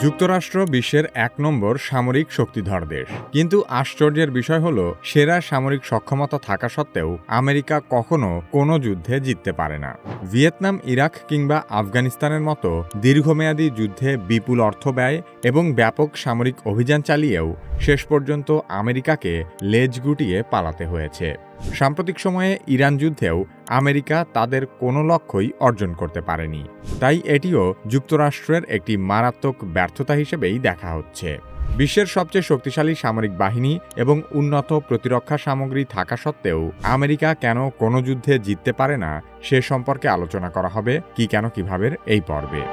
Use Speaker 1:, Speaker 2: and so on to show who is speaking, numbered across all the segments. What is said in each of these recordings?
Speaker 1: যুক্তরাষ্ট্র বিশ্বের ১ নম্বর সামরিক শক্তিধর দেশ। কিন্তু আশ্চর্যের বিষয় হল, সেরা সামরিক সক্ষমতা থাকা সত্ত্বেও আমেরিকা কখনো কোনো যুদ্ধে জিততে পারে না। ভিয়েতনাম, ইরাক কিংবা আফগানিস্তানের মতো দীর্ঘমেয়াদী যুদ্ধে বিপুল অর্থ ব্যয় এবং ব্যাপক সামরিক অভিযান চালিয়েও শেষ পর্যন্ত আমেরিকাকে লেজ গুটিয়ে পালাতে হয়েছে। সাম্প্রতিক সময়ে ইরান যুদ্ধেও আমেরিকা তাদের কোনো লক্ষ্যই অর্জন করতে পারেনি। তাই এটিও যুক্তরাষ্ট্রের একটি মারাত্মক ব্যর্থতা হিসেবেই দেখা হচ্ছে। বিশ্বের সবচেয়ে শক্তিশালী সামরিক বাহিনী এবং উন্নত প্রতিরক্ষা সামগ্রী থাকা সত্ত্বেও আমেরিকা কেন কোনো যুদ্ধে জিততে পারে না, সে সম্পর্কে আলোচনা করা হবে কি কেন কিভাবে এই পর্বে।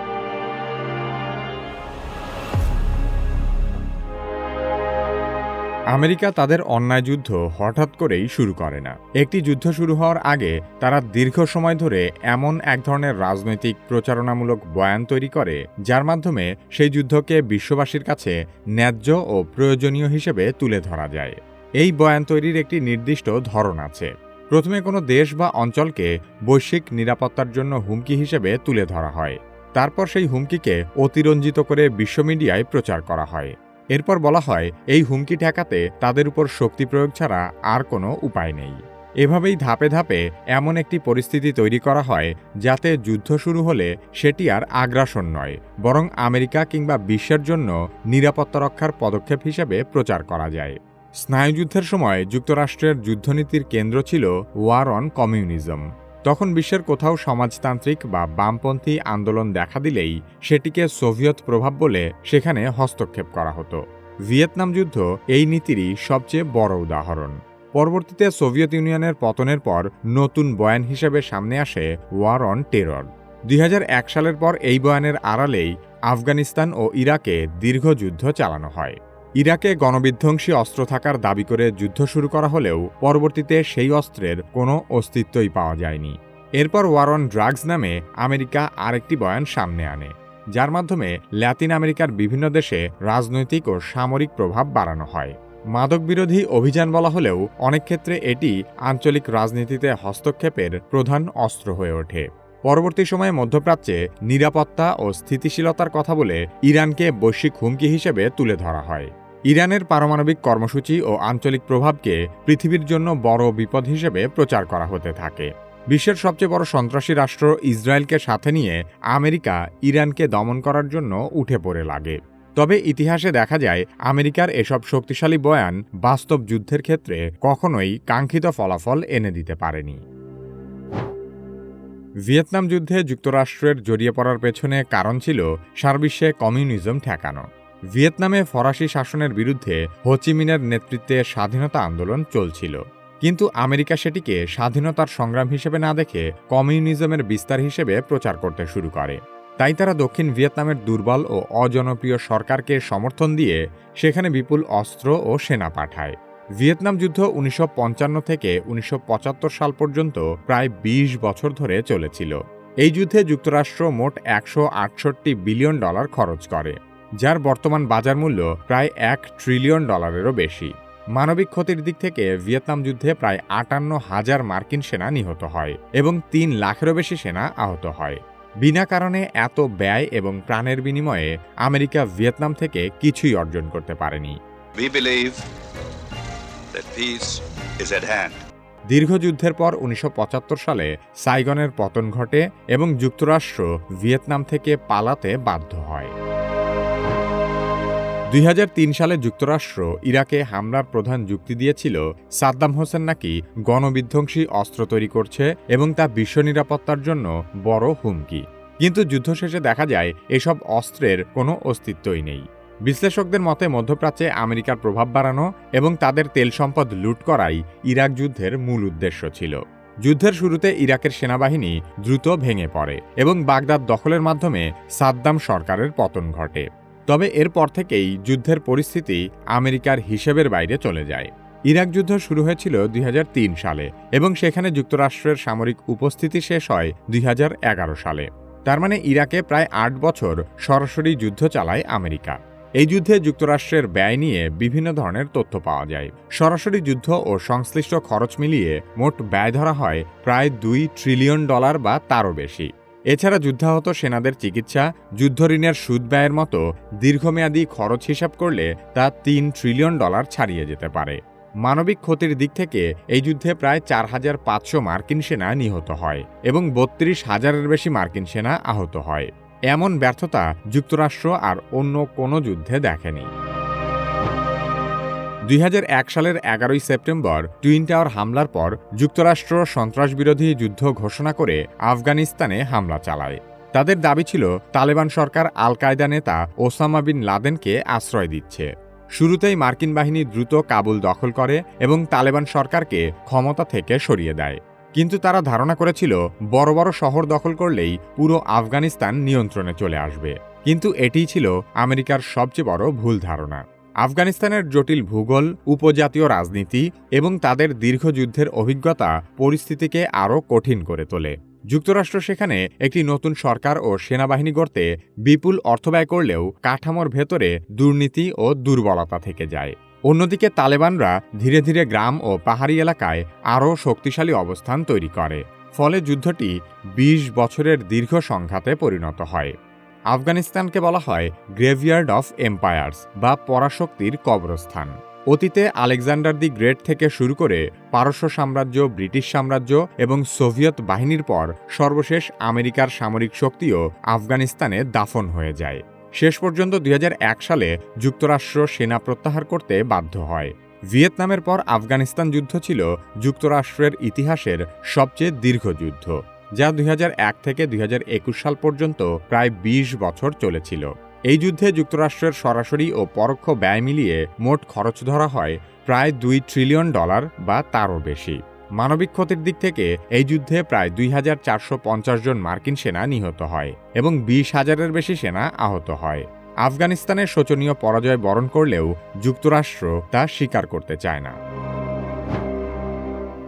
Speaker 1: আমেরিকা তাদের অন্যায় যুদ্ধ হঠাৎ করেই শুরু করে না। একটি যুদ্ধ শুরু হওয়ার আগে তারা দীর্ঘ সময় ধরে এমন এক ধরনের রাজনৈতিক প্রচারণামূলক বয়ান তৈরি করে, যার মাধ্যমে সেই যুদ্ধকে বিশ্ববাসীর কাছে ন্যায্য ও প্রয়োজনীয় হিসেবে তুলে ধরা যায়। এই বয়ান তৈরির একটি নির্দিষ্ট ধরন আছে। প্রথমে কোনো দেশ বা অঞ্চলকে বৈশ্বিক নিরাপত্তার জন্য হুমকি হিসেবে তুলে ধরা হয়। তারপর সেই হুমকিকে অতিরঞ্জিত করে বিশ্ব মিডিয়ায় প্রচার করা হয়। এরপর বলা হয়, এই হুমকি ঠেকাতে তাদের উপর শক্তি প্রয়োগ ছাড়া আর কোনো উপায় নেই। এভাবেই ধাপে ধাপে এমন একটি পরিস্থিতি তৈরি করা হয় যাতে যুদ্ধ শুরু হলে সেটি আর আগ্রাসন নয়, বরং আমেরিকা কিংবা বিশ্বের জন্য নিরাপত্তা রক্ষার পদক্ষেপ হিসেবে প্রচার করা যায়। স্নায়ুযুদ্ধের সময় যুক্তরাষ্ট্রের যুদ্ধনীতির কেন্দ্র ছিল ওয়ার অন কমিউনিজম। তখন বিশ্বের কোথাও সমাজতান্ত্রিক বা বামপন্থী আন্দোলন দেখা দিলেই সেটিকে সোভিয়েত প্রভাব বলে সেখানে হস্তক্ষেপ করা হতো। ভিয়েতনাম যুদ্ধ এই নীতিরই সবচেয়ে বড় উদাহরণ। পরবর্তীতে সোভিয়েত ইউনিয়নের পতনের পর নতুন বয়ান হিসেবে সামনে আসে ওয়ার অন টেরর। ২০০১ সালের পর এই বয়ানের আড়ালেই আফগানিস্তান ও ইরাকে দীর্ঘ যুদ্ধ চালানো হয়। ইরাকে গণবিধ্বংসী অস্ত্র থাকার দাবি করে যুদ্ধ শুরু করা হলেও পরবর্তীতে সেই অস্ত্রের কোনো অস্তিত্বই পাওয়া যায়নি। এরপর ওয়ার অন ড্রাগস নামে আমেরিকা আরেকটি বয়ান সামনে আনে, যার মাধ্যমে ল্যাতিন আমেরিকার বিভিন্ন দেশে রাজনৈতিক ও সামরিক প্রভাব বাড়ানো হয়। মাদক বিরোধী অভিযান বলা হলেও অনেক ক্ষেত্রে এটি আঞ্চলিক রাজনীতিতে হস্তক্ষেপের প্রধান অস্ত্র হয়ে ওঠে। পরবর্তী সময়ে মধ্যপ্রাচ্যে নিরাপত্তা ও স্থিতিশীলতার কথা বলে ইরানকে বৈশ্বিক হুমকি হিসেবে তুলে ধরা হয়। ইরানের পারমাণবিক কর্মসূচি ও আঞ্চলিক প্রভাবকে পৃথিবীর জন্য বড় বিপদ হিসেবে প্রচার করা হতে থাকে। বিশ্বের সবচেয়ে বড় সন্ত্রাসী রাষ্ট্র ইসরায়েলকে সাথে নিয়ে আমেরিকা ইরানকে দমন করার জন্য উঠে পড়ে লাগে। তবে ইতিহাসে দেখা যায়, আমেরিকার এসব শক্তিশালী বয়ান বাস্তব যুদ্ধের ক্ষেত্রে কখনোই কাঙ্ক্ষিত ফলাফল এনে দিতে পারেনি। ভিয়েতনাম যুদ্ধে যুক্তরাষ্ট্রের জড়িয়ে পড়ার পেছনে কারণ ছিল সারাবিশ্বে কমিউনিজম ঠেকানো। ভিয়েতনামে ফরাসি শাসনের বিরুদ্ধে হো চি মিনের নেতৃত্বে স্বাধীনতা আন্দোলন চলছিল। কিন্তু আমেরিকা সেটিকে স্বাধীনতার সংগ্রাম হিসেবে না দেখে কমিউনিজমের বিস্তার হিসেবে প্রচার করতে শুরু করে। তাই তারা দক্ষিণ ভিয়েতনামের দুর্বল ও অজনপ্রিয় সরকারকে সমর্থন দিয়ে সেখানে বিপুল অস্ত্র ও সেনা পাঠায়। ভিয়েতনাম যুদ্ধ ১৯৫৫ থেকে ১৯৭৫ সাল পর্যন্ত প্রায় ২০ বছর ধরে চলেছিল। এই যুদ্ধে যুক্তরাষ্ট্র মোট $১৬৮ বিলিয়ন খরচ করে, যার বর্তমান বাজার মূল্য প্রায় $১ ট্রিলিয়ন বেশি। মানবিক ক্ষতির দিক থেকে ভিয়েতনাম যুদ্ধে প্রায় ৫৮,০০০ মার্কিন সেনা নিহত হয় এবং ৩ লাখেরও বেশি সেনা আহত হয়। বিনা কারণে এত ব্যয় এবং প্রাণের বিনিময়ে আমেরিকা ভিয়েতনাম থেকে কিছুই অর্জন করতে পারেনি। দীর্ঘ যুদ্ধের পর ১৯৭৫ সালে সাইগনের পতন ঘটে এবং যুক্তরাষ্ট্র ভিয়েতনাম থেকে পালাতে বাধ্য হয়। ২০০৩ সালে যুক্তরাষ্ট্র ইরাকে হামলার প্রধান যুক্তি দিয়েছিল সাদ্দাম হোসেন নাকি গণবিধ্বংসী অস্ত্র তৈরি করছে এবং তা বিশ্ব নিরাপত্তার জন্য বড় হুমকি। কিন্তু যুদ্ধ শেষে দেখা যায় এসব অস্ত্রের কোনো অস্তিত্বই নেই। বিশ্লেষকদের মতে মধ্যপ্রাচ্যে আমেরিকার প্রভাব বাড়ানো এবং তাদের তেল সম্পদ লুট করাই ইরাক যুদ্ধের মূল উদ্দেশ্য ছিল। যুদ্ধের শুরুতে ইরাকের সেনাবাহিনী দ্রুত ভেঙে পড়ে এবং বাগদাদ দখলের মাধ্যমে সাদ্দাম সরকারের পতন ঘটে। তবে এরপর থেকেই যুদ্ধের পরিস্থিতি আমেরিকার হিসেবের বাইরে চলে যায়। ইরাক যুদ্ধ শুরু হয়েছিল ২০০৩ সালে এবং সেখানে যুক্তরাষ্ট্রের সামরিক উপস্থিতি শেষ হয় ২০১১ সালে। তার মানে ইরাকে প্রায় ৮ বছর সরাসরি যুদ্ধ চালায় আমেরিকা। এই যুদ্ধে যুক্তরাষ্ট্রের ব্যয় নিয়ে বিভিন্ন ধরনের তথ্য পাওয়া যায়। সরাসরি যুদ্ধ ও সংশ্লিষ্ট খরচ মিলিয়ে মোট ব্যয় ধরা হয় প্রায় $২ ট্রিলিয়ন বা তারও বেশি। এছাড়া যুদ্ধাহত সেনাদের চিকিৎসা, যুদ্ধঋণের সুদ ব্যয়ের মতো দীর্ঘমেয়াদী খরচ হিসাব করলে তা $3 ট্রিলিয়ন ছাড়িয়ে যেতে পারে। মানবিক ক্ষতির দিক থেকে এই যুদ্ধে প্রায় 4,500 মার্কিন সেনা নিহত হয় এবং 32,000-এর বেশি মার্কিন সেনা আহত হয়। এমন ব্যর্থতা যুক্তরাষ্ট্র আর অন্য কোনো যুদ্ধে দেখেনি। 2001 সালের 11 সেপ্টেম্বর টুইন টাওয়ার হামলার পর যুক্তরাষ্ট্র সন্ত্রাসবিরোধী যুদ্ধ ঘোষণা করে আফগানিস্তানে হামলা চালায়। তাদের দাবি ছিল তালেবান সরকার আল কায়দা নেতা ওসামা বিন লাদেনকে আশ্রয় দিচ্ছে। শুরুতেই মার্কিন বাহিনী দ্রুত কাবুল দখল করে এবং তালেবান সরকারকে ক্ষমতা থেকে সরিয়ে দেয়। কিন্তু তারা ধারণা করেছিল বড় বড় শহর দখল করলেই পুরো আফগানিস্তান নিয়ন্ত্রণে চলে আসবে। কিন্তু এটিই ছিল আমেরিকার সবচেয়ে বড় ভুল ধারণা। আফগানিস্তানের জটিল ভূগোল, উপজাতীয় রাজনীতি এবং তাদের দীর্ঘ যুদ্ধের অভিজ্ঞতা পরিস্থিতিকে আরও কঠিন করে তোলে। যুক্তরাষ্ট্র সেখানে একটি নতুন সরকার ও সেনাবাহিনী গড়তে বিপুল অর্থ ব্যয় করলেও কাঠামোর ভেতরে দুর্নীতি ও দুর্বলতা থেকে যায়। অন্যদিকে তালেবানরা ধীরে ধীরে গ্রাম ও পাহাড়ি এলাকায় আরও শক্তিশালী অবস্থান তৈরি করে। ফলে যুদ্ধটি 20 বছরের দীর্ঘ সংঘাতে পরিণত হয়। আফগানিস্তানকে বলা হয় গ্রেভিয়ার্ড অফ এম্পায়ার্স বা পরাশক্তির কবরস্থান। অতীতে আলেকজান্ডার দি গ্রেট থেকে শুরু করে পারস্য সাম্রাজ্য, ব্রিটিশ সাম্রাজ্য এবং সোভিয়েত বাহিনীর পর সর্বশেষ আমেরিকার সামরিক শক্তিও আফগানিস্তানে দাফন হয়ে যায়। শেষ পর্যন্ত 2001 সালে যুক্তরাষ্ট্র সেনা প্রত্যাহার করতে বাধ্য হয়। ভিয়েতনামের পর আফগানিস্তান যুদ্ধ ছিল যুক্তরাষ্ট্রের ইতিহাসের সবচেয়ে দীর্ঘ যুদ্ধ, যা 2001 থেকে 2021 সাল পর্যন্ত প্রায় 20 বছর চলেছিল। এই যুদ্ধে যুক্তরাষ্ট্রের সরাসরি ও পরোক্ষ ব্যয় মিলিয়ে মোট খরচ ধরা হয় প্রায় $2 ট্রিলিয়ন বা তারও বেশি। মানবিক ক্ষতির দিক থেকে এই যুদ্ধে প্রায় 2,450 জন মার্কিন সেনা নিহত হয় এবং 20,000-এর বেশি সেনা আহত হয়। আফগানিস্তানের শোচনীয় পরাজয় বরণ করলেও যুক্তরাষ্ট্র তা স্বীকার করতে চায় না।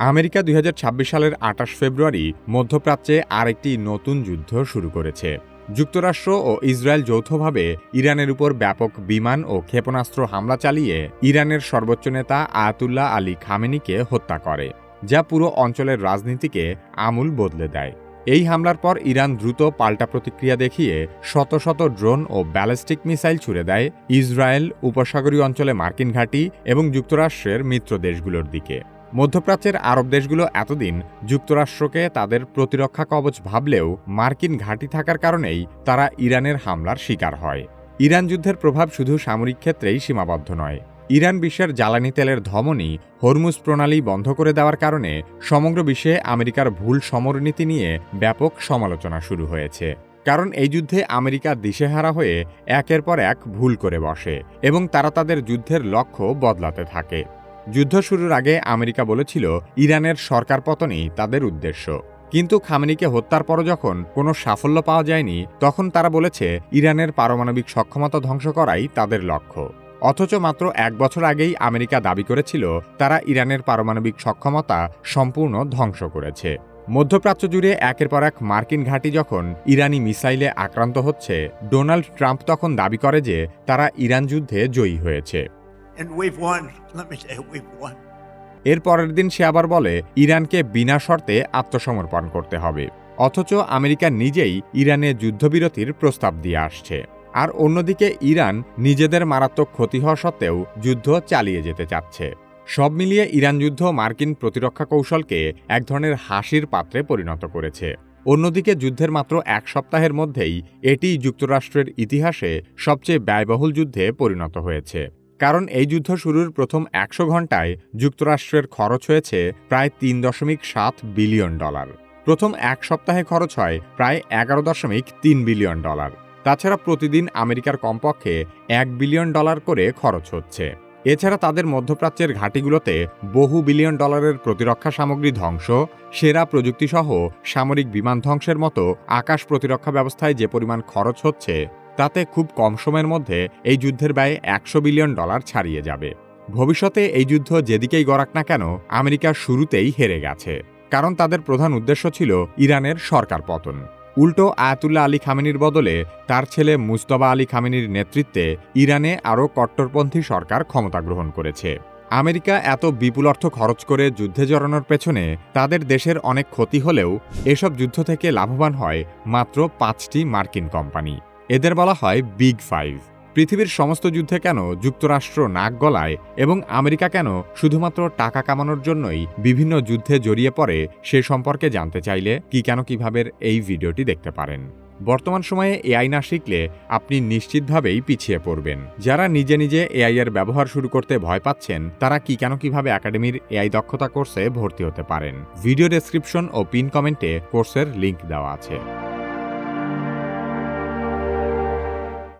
Speaker 1: আমেরিকা 2026 সালের 28 ফেব্রুয়ারি মধ্যপ্রাচ্যে আরেকটি নতুন যুদ্ধ শুরু করেছে। যুক্তরাষ্ট্র ও ইসরায়েল যৌথভাবে ইরানের উপর ব্যাপক বিমান ও ক্ষেপণাস্ত্র হামলা চালিয়ে ইরানের সর্বোচ্চ নেতা আয়াতুল্লাহ আলী খামেনিকে হত্যা করে, যা পুরো অঞ্চলের রাজনীতিকে আমূল বদলে দেয়। এই হামলার পর ইরান দ্রুত পাল্টা প্রতিক্রিয়া দেখিয়ে শত শত ড্রোন ও ব্যালিস্টিক মিসাইল ছুড়ে দেয় ইসরায়েল, উপসাগরীয় অঞ্চলে মার্কিন ঘাঁটি এবং যুক্তরাষ্ট্রের মিত্র দেশগুলোর দিকে। মধ্যপ্রাচ্যের আরব দেশগুলো এতদিন যুক্তরাষ্ট্রকে তাদের প্রতিরক্ষা কবচ ভাবলেও মার্কিন ঘাঁটি থাকার কারণেই তারা ইরানের হামলার শিকার হয়। ইরান যুদ্ধের প্রভাব শুধু সামরিক ক্ষেত্রেই সীমাবদ্ধ নয়। ইরান বিশ্বের জ্বালানি তেলের ধমনী হরমুজ প্রণালী বন্ধ করে দেওয়ার কারণে সমগ্র বিশ্বে আমেরিকার ভুল সমরনীতি নিয়ে ব্যাপক সমালোচনা শুরু হয়েছে। কারণ এই যুদ্ধে আমেরিকা দিশেহারা হয়ে একের পর এক ভুল করে বসে এবং তারা তাদের যুদ্ধের লক্ষ্য বদলাতে থাকে। যুদ্ধ শুরুর আগে আমেরিকা বলেছিল ইরানের সরকার পতনই তাদের উদ্দেশ্য, কিন্তু খামেনিকে হত্যার পর যখন কোনো সাফল্য পাওয়া যায়নি তখন তারা বলেছে ইরানের পারমাণবিক সক্ষমতা ধ্বংস করাই তাদের লক্ষ্য। অথচ মাত্র 1 বছর আগেই আমেরিকা দাবি করেছিল তারা ইরানের পারমাণবিক সক্ষমতা সম্পূর্ণ ধ্বংস করেছে। মধ্যপ্রাচ্য জুড়ে একের পর এক মার্কিন ঘাঁটি যখন ইরানি মিসাইলে আক্রান্ত হচ্ছে, ডোনাল্ড ট্রাম্প তখন দাবি করে যে তারা ইরান যুদ্ধে জয়ী হয়েছে। এর পরের দিন সে আবার বলে ইরানকে বিনা শর্তে আত্মসমর্পণ করতে হবে। অথচ আমেরিকা নিজেই ইরানে যুদ্ধবিরতির প্রস্তাব দিয়ে আসছে। আর অন্যদিকে ইরান নিজেদের মারাত্মক ক্ষতি হওয়া সত্ত্বেও যুদ্ধ চালিয়ে যেতে চাচ্ছে। সব মিলিয়ে ইরান যুদ্ধ মার্কিন প্রতিরক্ষা কৌশলকে এক ধরনের হাসির পাত্রে পরিণত করেছে। অন্যদিকে যুদ্ধের মাত্র 1 সপ্তাহের মধ্যেই এটি যুক্তরাষ্ট্রের ইতিহাসে সবচেয়ে ব্যয়বহুল যুদ্ধে পরিণত হয়েছে। কারণ এই যুদ্ধ শুরুর প্রথম 100 ঘণ্টায় যুক্তরাষ্ট্রের খরচ হয়েছে প্রায় $3.7 বিলিয়ন। প্রথম 1 সপ্তাহে খরচ হয় প্রায় $11.3 বিলিয়ন। তাছাড়া প্রতিদিন আমেরিকার কমপক্ষে $1 বিলিয়ন করে খরচ হচ্ছে। এছাড়া তাদের মধ্যপ্রাচ্যের ঘাঁটিগুলোতে বহু বিলিয়ন ডলারের প্রতিরক্ষা সামগ্রী ধ্বংস, সেরা প্রযুক্তিসহ সামরিক বিমান ধ্বংসের মতো আকাশ প্রতিরক্ষা ব্যবস্থায় যে পরিমাণ খরচ হচ্ছে তাতে খুব কম সময়ের মধ্যে এই যুদ্ধের ব্যয় $100 বিলিয়ন ছাড়িয়ে যাবে। ভবিষ্যতে এই যুদ্ধ যেদিকেই গড়াক না কেন আমেরিকা শুরুতেই হেরে গেছে, কারণ তাদের প্রধান উদ্দেশ্য ছিল ইরানের সরকার পতন। উল্টো আয়াতুল্লাহ আলী খামেনির বদলে তার ছেলে মুজতবা আলী খামেনির নেতৃত্বে ইরানে আরও কট্টরপন্থী সরকার ক্ষমতা গ্রহণ করেছে। আমেরিকা এত বিপুল অর্থ খরচ করে যুদ্ধে জড়ানোর পেছনে তাদের দেশের অনেক ক্ষতি হলেও এসব যুদ্ধ থেকে লাভবান হয় মাত্র 5টি মার্কিন কোম্পানি। এদের বলা হয় বিগ ফাইভ। পৃথিবীর সমস্ত যুদ্ধে কেন যুক্তরাষ্ট্র নাক গলায় এবং আমেরিকা কেন শুধুমাত্র টাকা কামানোর জন্যই বিভিন্ন যুদ্ধে জড়িয়ে পড়ে সে সম্পর্কে জানতে চাইলে কিভাবে এই ভিডিওটি দেখতে পারেন। বর্তমান সময়ে এআই না শিখলে আপনি নিশ্চিতভাবেই পিছিয়ে পড়বেন। যারা নিজে নিজে এআই এর ব্যবহার শুরু করতে ভয় পাচ্ছেন তারা কিভাবে একাডেমির এআই দক্ষতা কোর্সে ভর্তি হতে পারেন। ভিডিও ডেসক্রিপশন ও পিন কমেন্টে কোর্সের লিংক দেওয়া আছে।